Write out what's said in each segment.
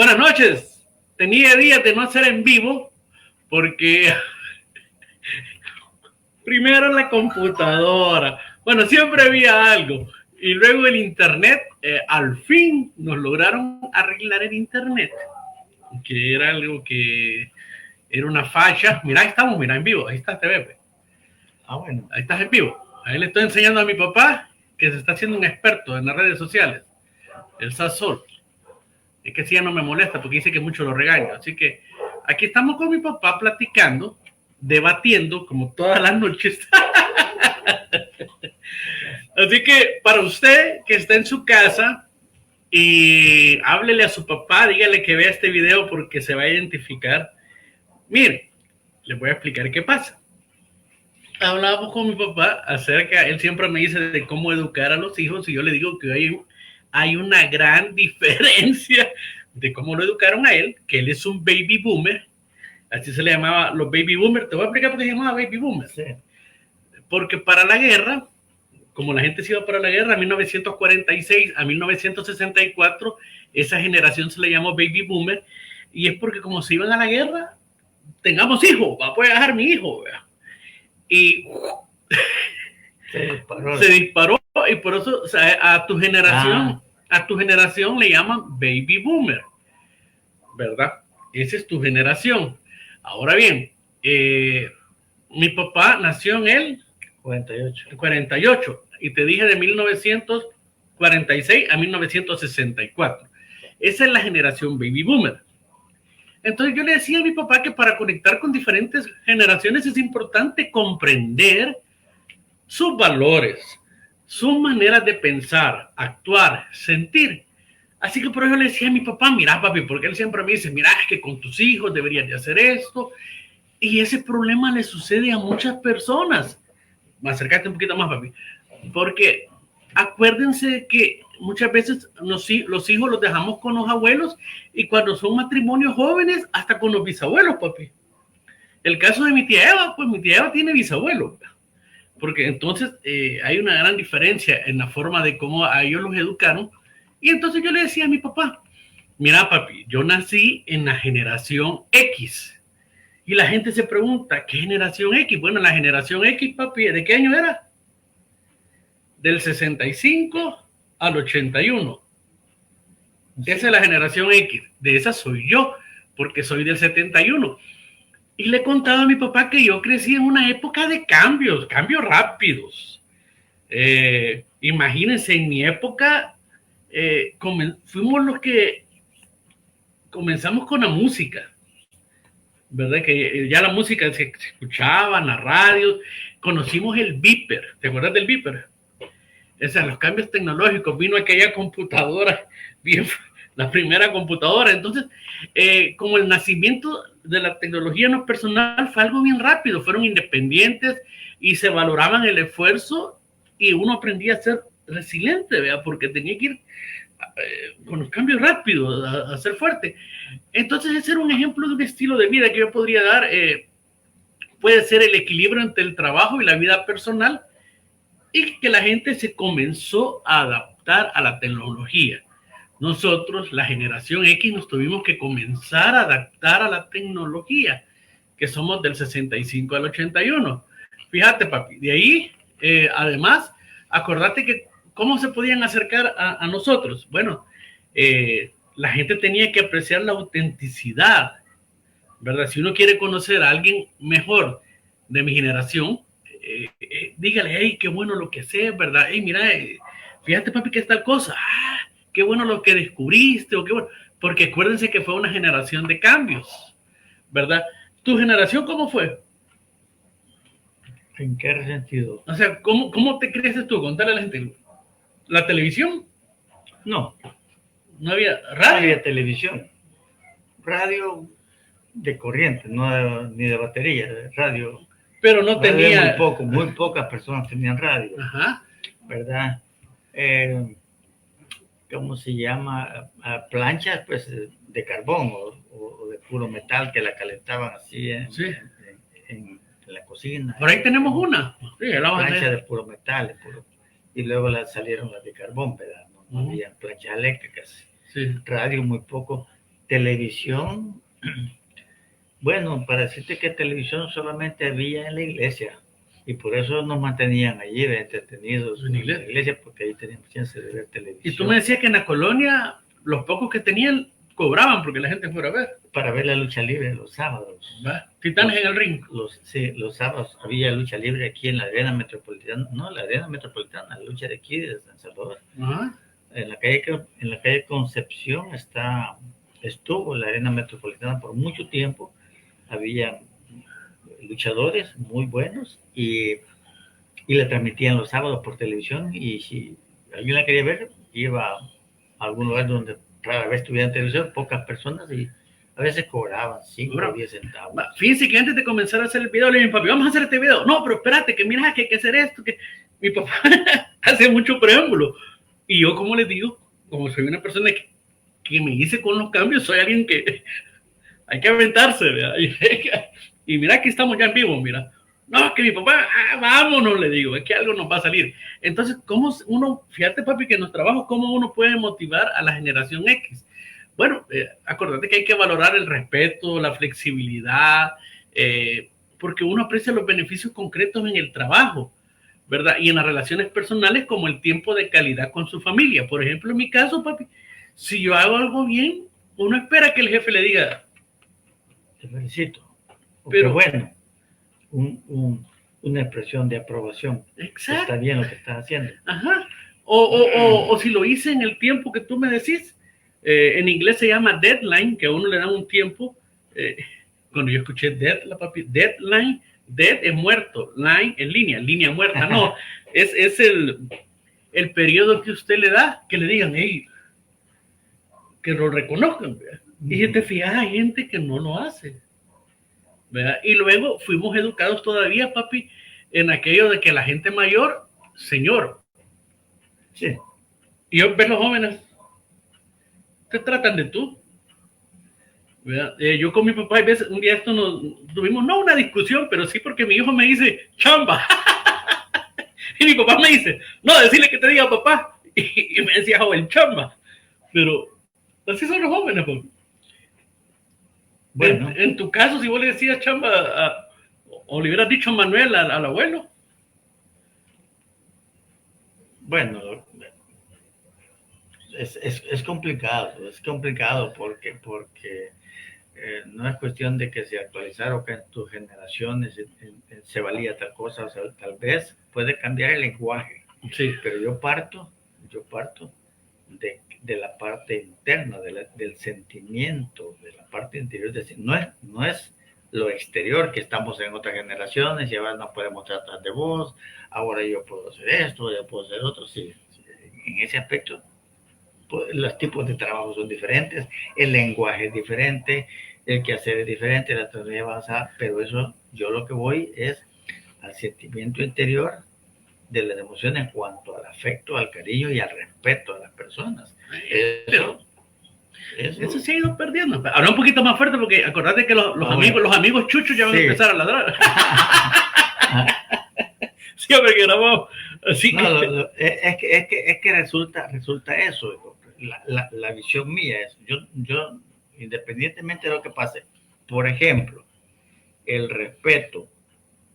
Buenas noches. Tenía días de no hacer en vivo porque primero la computadora. Bueno, siempre había algo. Y luego el internet, al fin nos lograron arreglar el internet, que era algo que era una falla. Mira, ahí estamos, mira, en vivo. Ahí está TV. Bueno. Ahí estás en vivo. Ahí le estoy enseñando a mi papá que se está haciendo un experto en las redes sociales. El Sasol. Es que si ya no me molesta porque dice que mucho lo regaño. Así que aquí estamos con mi papá platicando, debatiendo como todas las noches. Así que para usted que está en su casa y háblele a su papá, dígale que vea este video porque se va a identificar. Mire, les voy a explicar qué pasa. Hablábamos con mi papá acerca, él siempre me dice de cómo educar a los hijos y yo le digo que hay una gran diferencia de cómo lo educaron a él, que él es un baby boomer, así se le llamaba los baby boomers. Te voy a explicar por qué se llamaba baby boomer. Sí. Porque para la guerra, como la gente se iba para la guerra, 1946 a 1964, esa generación se le llamó baby boomer, y es porque como se iban a la guerra, tengamos hijos, va a poder dejar mi hijo, ¿verdad? Y se disparó y por eso, o sea, a tu generación le llaman baby boomer, ¿verdad? Esa es tu generación. Ahora bien, mi papá nació en el 48 y te dije de 1946 a 1964. Esa es la generación baby boomer. Entonces yo le decía a mi papá que para conectar con diferentes generaciones es importante comprender sus valores, sus maneras de pensar, actuar, sentir. Así que por eso le decía a mi papá, mira papi, porque él siempre me dice, mira, es que con tus hijos deberías de hacer esto. Y ese problema le sucede a muchas personas. Acércate un poquito más, papi. Porque acuérdense que muchas veces los hijos los dejamos con los abuelos y cuando son matrimonios jóvenes, hasta con los bisabuelos, papi. El caso de mi tía Eva, pues mi tía Eva tiene bisabuelos. Porque entonces hay una gran diferencia en la forma de cómo a ellos los educaron. Y entonces yo le decía a mi papá, mira papi, yo nací en la generación X. Y la gente se pregunta, ¿qué generación X? Bueno, la generación X, papi, ¿de qué año era? Del 65 al 81. Sí. Esa es la generación X. De esa soy yo, porque soy del 71. Y le he contado a mi papá que yo crecí en una época de cambios rápidos. Imagínense, en mi época fuimos los que comenzamos con la música, ¿verdad? Que ya la música se escuchaba en la radio. Conocimos el beeper. ¿Te acuerdas del beeper? O sea, los cambios tecnológicos. Vino aquella computadora, bien, la primera computadora. Entonces, como el nacimiento de la tecnología no personal fue algo bien rápido, fueron independientes y se valoraban el esfuerzo y uno aprendía a ser resiliente, ¿verdad? Porque tenía que ir con los cambios rápidos, a ser fuerte. Entonces ese era un ejemplo de un estilo de vida que yo podría dar. Puede ser el equilibrio entre el trabajo y la vida personal, y que la gente se comenzó a adaptar a la tecnología. Nosotros, la generación X, nos tuvimos que comenzar a adaptar a la tecnología, que somos del 65 al 81. Fíjate, papi, de ahí, además, acordate que cómo se podían acercar a nosotros. Bueno, la gente tenía que apreciar la autenticidad, ¿verdad? Si uno quiere conocer a alguien mejor de mi generación, dígale, hey, qué bueno lo que sé, ¿verdad? Hey, mira, fíjate, papi, que es tal cosa. Qué bueno lo que descubriste, o qué bueno. Porque acuérdense que fue una generación de cambios, ¿verdad? ¿Tu generación cómo fue? ¿En qué sentido? O sea, ¿cómo te crees tú? Contale a la gente. ¿La televisión? No. ¿No había radio? No había televisión. Radio de corriente, no ni de batería, de radio. Pero no radio tenía... muy pocas personas tenían radio. Ajá. ¿Verdad? ¿Cómo se llama? Planchas, pues, de carbón o de puro metal que la calentaban así en la cocina. Por ahí tenemos una. Sí, plancha de puro metal. Y luego salieron las de carbón, ¿verdad? No había planchas eléctricas. Sí. Radio muy poco. Televisión, bueno, para decirte que televisión solamente había en la iglesia y por eso nos mantenían allí entretenidos en la iglesia porque ahí teníamos chance de ver televisión. Y tú me decías que en la colonia los pocos que tenían cobraban porque la gente fuera a ver. Para ver la lucha libre los sábados. Titanes en el ring. Sí, los sábados había lucha libre aquí en la arena metropolitana. No, la arena metropolitana, la lucha de aquí de San Salvador. Ajá. En la calle Concepción estuvo la arena metropolitana por mucho tiempo. Había luchadores muy buenos y la transmitían los sábados por televisión, y si alguien la quería ver, iba a algún lugar donde rara vez tuvieran televisión, pocas personas, y a veces cobraban 5 o 10 centavos. Fíjense que antes de comenzar a hacer el video, le dije a mi papi, vamos a hacer este video. No, pero espérate, que mira que hay que hacer esto, que mi papá hace mucho preámbulo. Y yo, como les digo, como soy una persona que me hice con los cambios, soy alguien que hay que aventarse, ¿verdad? Y mira que estamos ya en vivo, mira. No, que mi papá, vámonos, le digo, es que algo nos va a salir. Entonces, ¿cómo uno, fíjate papi, que en los trabajos, cómo uno puede motivar a la generación X? Bueno, acordate que hay que valorar el respeto, la flexibilidad, porque uno aprecia los beneficios concretos en el trabajo, ¿verdad? Y en las relaciones personales, como el tiempo de calidad con su familia. Por ejemplo, en mi caso, papi, si yo hago algo bien, uno espera que el jefe le diga, te felicito. Pero bueno, una expresión de aprobación. Exacto. Está bien lo que estás haciendo. Ajá. O si lo hice en el tiempo que tú me decís. En inglés se llama deadline, que a uno le dan un tiempo. Cuando yo escuché deadline, dead es muerto, line es línea muerta. No, es el periodo que usted le da, que le digan, hey, que lo reconozcan. ¿Verdad? Y si te fijas, hay gente que no lo hace. ¿Verdad? Y luego fuimos educados todavía, papi, en aquello de que la gente mayor, señor. Sí. Y yo ves los jóvenes, te tratan de tú. Yo con mi papá, a veces, un día esto nos tuvimos, no una discusión, pero sí porque mi hijo me dice, chamba. Y mi papá me dice, no, decirle que te diga papá. Y me decía, joven, chamba. Pero así son los jóvenes, papi. Bueno, en tu caso, si vos le decías chamba o le hubieras dicho Manuel al abuelo. Bueno, es complicado porque no es cuestión de que se actualizara o que en tus generaciones se valía tal cosa, o sea, tal vez puede cambiar el lenguaje, sí. Pero yo parto de la parte interna, del sentimiento, de la parte interior, no es lo exterior, que estamos en otras generaciones y ahora no podemos tratar de vos, ahora yo puedo hacer esto, yo puedo hacer otro, sí. En ese aspecto, pues, los tipos de trabajo son diferentes, el lenguaje es diferente, el quehacer es diferente, la tecnología avanzada, pero eso, yo lo que voy es al sentimiento interior de las emociones en cuanto al afecto, al cariño y al respeto a las personas. Eso se ha ido perdiendo. Habla un poquito más fuerte porque acordate que los amigos chuchos ya van a empezar a ladrar. Sí, porque grabamos. Así es que resulta eso. La visión mía es, yo, independientemente de lo que pase, por ejemplo, el respeto,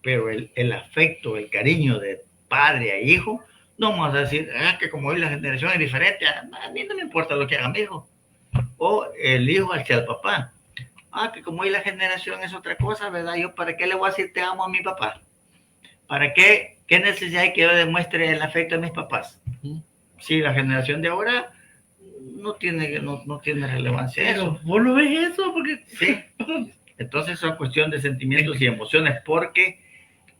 pero el afecto, el cariño de padre a hijo, no vamos a decir, que como hoy la generación es diferente, a mí no me importa lo que haga mi hijo. O el hijo hacia el papá. Que como hoy la generación es otra cosa, ¿verdad? Yo, ¿para qué le voy a decir te amo a mi papá? ¿Para qué? ¿Qué necesidad hay que yo demuestre el afecto a mis papás? Si la generación de ahora no tiene relevancia eso. ¿Vos lo ves eso? Porque sí. Entonces son cuestión de sentimientos y emociones, porque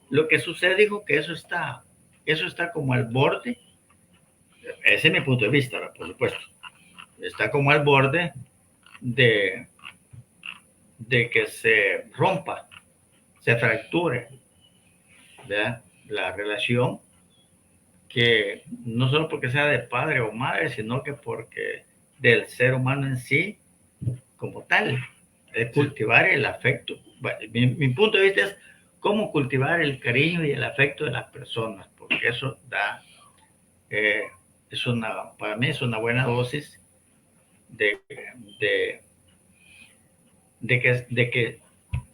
lo que sucede, dijo que eso está como al borde. Ese es mi punto de vista, por supuesto. Está como al borde de que se rompa, se fracture, ¿verdad? La relación, que no solo porque sea de padre o madre, sino que porque del ser humano en sí como tal, es cultivar el afecto. Bueno, mi punto de vista es cómo cultivar el cariño y el afecto de las personas, porque eso da, para mí es una buena dosis de de que,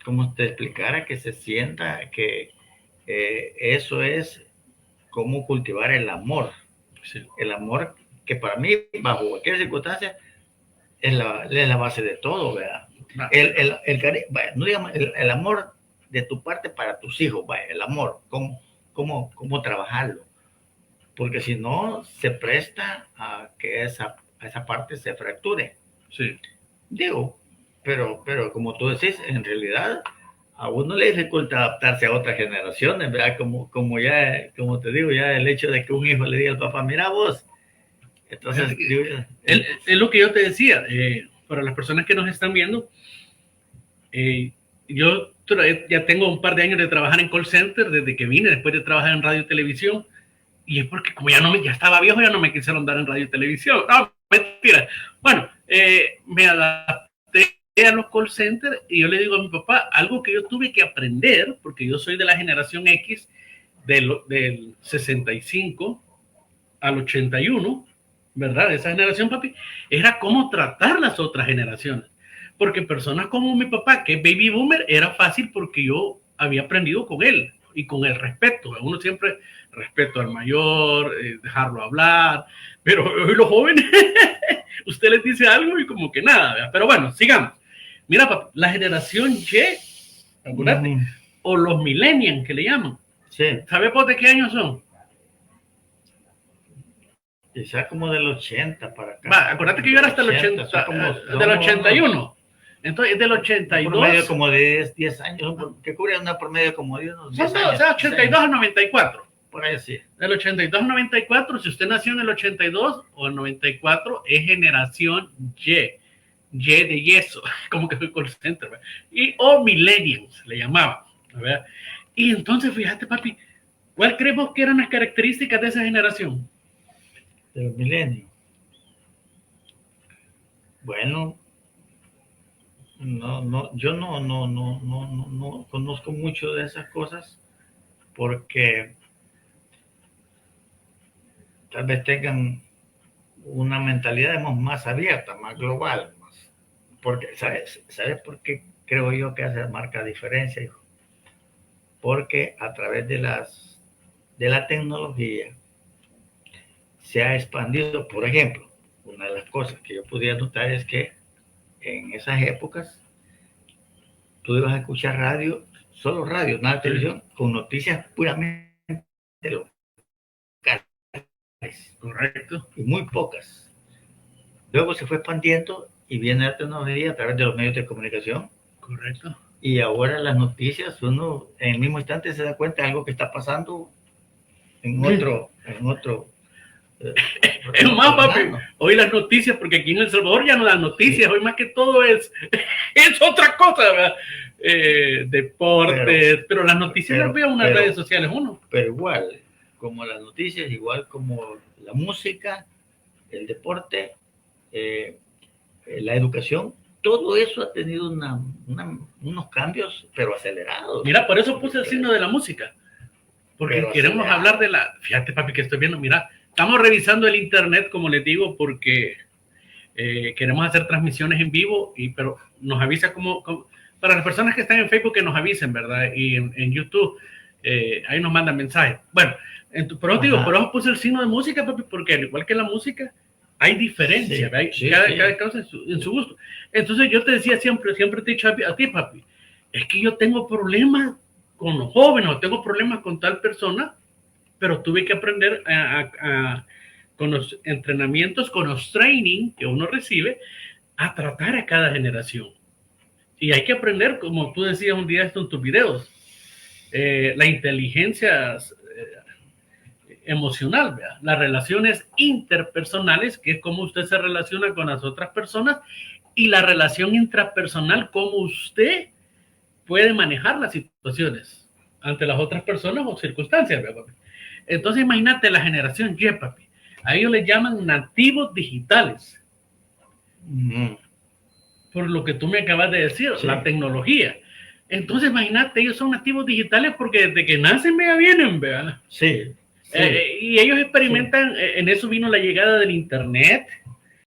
como te explicara, que se sienta que eso es cómo cultivar el amor. Sí. El amor que para mí, bajo cualquier circunstancia, es la base de todo, ¿verdad? No digamos, el amor de tu parte para tus hijos, vaya, el amor, cómo trabajarlo. Porque si no, se presta a que esa parte se fracture. Sí. Digo, pero como tú decís, en realidad a uno le dificulta adaptarse a otras generaciones, ¿verdad? Como te digo, ya el hecho de que un hijo le diga al papá, mira vos, entonces... Es lo que yo te decía, para las personas que nos están viendo, yo ya tengo un par de años de trabajar en call center, desde que vine, después de trabajar en radio y televisión, y es porque como ya estaba viejo, ya no me quisieron dar en radio y televisión. No, mentira. Bueno, me adapté a los call centers y yo le digo a mi papá, algo que yo tuve que aprender, porque yo soy de la generación X, del 65 al 81, ¿verdad? Esa generación, papi, era cómo tratar las otras generaciones. Porque personas como mi papá, que es baby boomer, era fácil porque yo había aprendido con él y con el respeto. Uno siempre respeto al mayor, dejarlo hablar, pero hoy los jóvenes, usted les dice algo y como que nada, ¿verdad? Pero bueno, sigamos. Mira, papi, la generación Y, acuérdate, o los millennials que le llaman. Sí. ¿Sabes vos de qué años son? Quizá como del 80 para acá. Va, acuérdate que yo era hasta el 80, del 81. Entonces, es del 82. Por medio como de 10 años, que cubre una promedio como de unos 10 años. O sea, 82 al 94. Por ahí sí. Del 82 al 94, si usted nació en el 82 o el 94, es generación Y. Y de yeso, como que soy call center, ¿verdad? O millennials, le llamaban, ¿verdad? Y entonces, fíjate, papi, ¿cuál creemos que eran las características de esa generación? De los milenios. Bueno, yo no conozco mucho de esas cosas porque tal vez tengan una mentalidad más abierta, más global, porque ¿sabes por qué creo yo que hace marca diferencia, hijo? Porque a través de la tecnología se ha expandido. Por ejemplo, una de las cosas que yo podía notar es que en esas épocas tú ibas a escuchar radio, solo radio, nada de televisión, con noticias puramente locales. Correcto. Y muy pocas. Luego se fue expandiendo y viene la tecnología a través de los medios de comunicación. Correcto. Y ahora las noticias, uno en el mismo instante se da cuenta de algo que está pasando en otro es más, papi, hoy las noticias, porque aquí en El Salvador ya no dan noticias, sí. Hoy más que todo es otra cosa, ¿verdad? Deportes, pero las noticias las veo en unas redes sociales uno. Pero igual, como las noticias, igual como la música, el deporte, la educación, todo eso ha tenido unos cambios, pero acelerados. Mira, por eso puse el signo de la música, porque pero queremos hablar de la... Fíjate, papi, que estoy viendo, mira, estamos revisando el internet, como les digo, porque queremos hacer transmisiones en vivo, pero nos avisa como para las personas que están en Facebook que nos avisen, ¿verdad? Y en YouTube, ahí nos mandan mensajes. Bueno, pero digo, por eso puse el signo de música, papi, porque al igual que la música, hay diferencias, sí, cada cosa en su gusto. Entonces yo te decía siempre te he dicho a ti, papi, es que yo tengo problemas con los jóvenes, o tengo problemas con tal persona, pero tuve que aprender con los entrenamientos, con los training que uno recibe, a tratar a cada generación. Y hay que aprender, como tú decías un día esto en tus videos, la inteligencia emocional, ¿verdad? Las relaciones interpersonales, que es cómo usted se relaciona con las otras personas, y la relación intrapersonal, cómo usted puede manejar las situaciones ante las otras personas o circunstancias, ¿verdad, papi? Entonces imagínate la generación Y, papi. A ellos les llaman nativos digitales. Por lo que tú me acabas de decir, sí. La tecnología. Entonces imagínate, ellos son nativos digitales porque desde que nacen ya vienen, ¿verdad? Sí. Y ellos experimentan, en eso vino la llegada del internet,